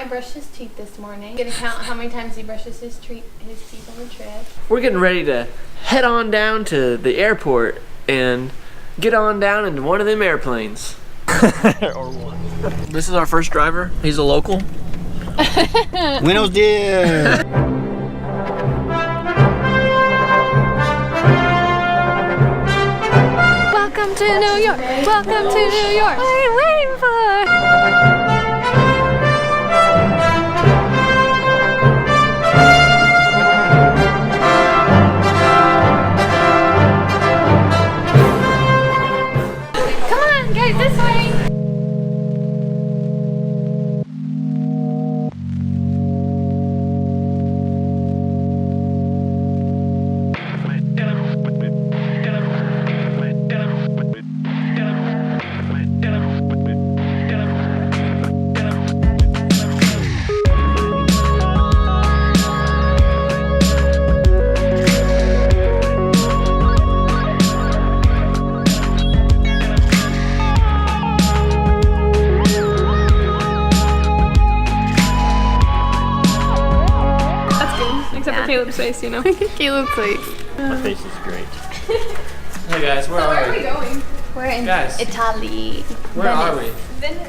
brushed his teeth this morning. Gonna count how many times he brushes his teeth on the trip. We're getting ready to head on down to the airport and get on down into one of them airplanes. Or one. This is our first driver. He's a local. Buenos dias. Welcome to New York. Welcome to New York. What are you waiting for? This way. Caleb's face, you know. Caleb's face. My face is great. Hey guys, where are we? Going? We're in Italy. Where are we? Venice.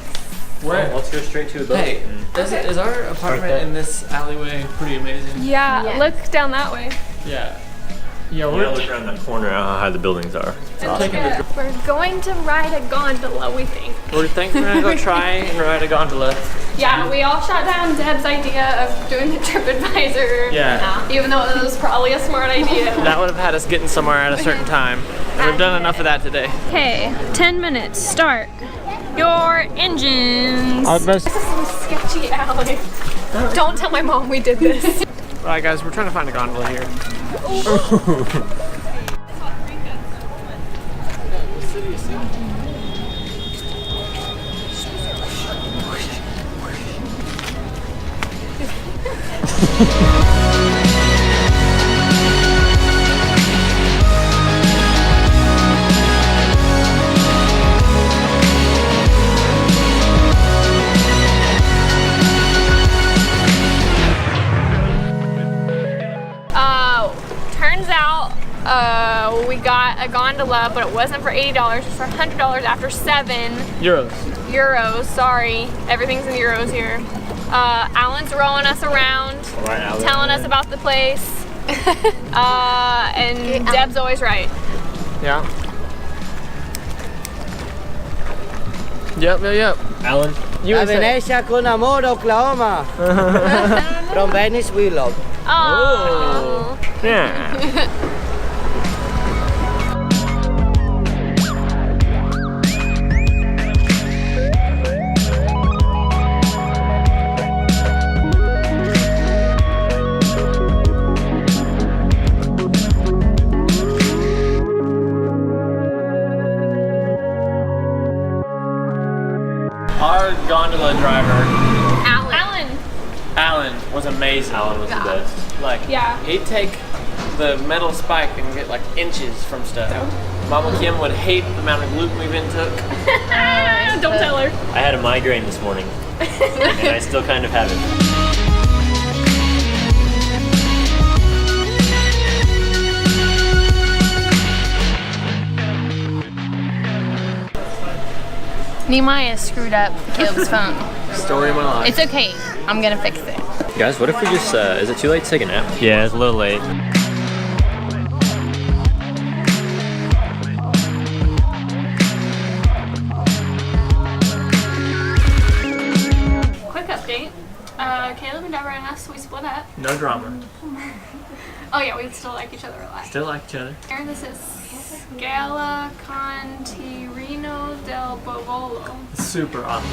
Where? Let's go straight to the boat. Hey, is our apartment in this alleyway pretty amazing? Yeah, yes. Look down that way. Yeah. Yeah, we're look around that corner how high the buildings are. We're going to ride a gondola, we think. We're thinking we're gonna go try and ride a gondola. Yeah, we all shot down Deb's idea of doing the TripAdvisor. Yeah. Even though it was probably a smart idea. That would have had us getting somewhere at a certain time. And we've done enough of that today. Okay, 10 minutes. Start your engines. This is some sketchy alley. Don't tell my mom we did this. Alright guys, we're trying to find a gondola here. Turns out we got a gondola, but it wasn't for $80, it was for $100 after 7 euros. Sorry, everything's in euros here. Alan's rowing us around, telling us about the place, and Deb's always right. Yeah. Yep. Alan? Venecia con amor, Oklahoma. From Venice, we love. Oh. Yeah. Our gondola driver, Alan was amazing. Alan was the best. Like, he'd take the metal spike and get like inches from stuff. Mama Kim would hate the amount of gluten we've took. Don't tell her. I had a migraine this morning, and I still kind of have it. Nehemiah screwed up Caleb's phone. Story of my life. It's okay. I'm gonna fix it. Guys, what if we just, is it too late to take a nap? Yeah, it's a little late. Quick update. Caleb and Deborah and us, we split up. No drama. Oh yeah, we still like each other a lot. Still like each other. Here, this is Scala Contirino del Bovolo. Super awesome.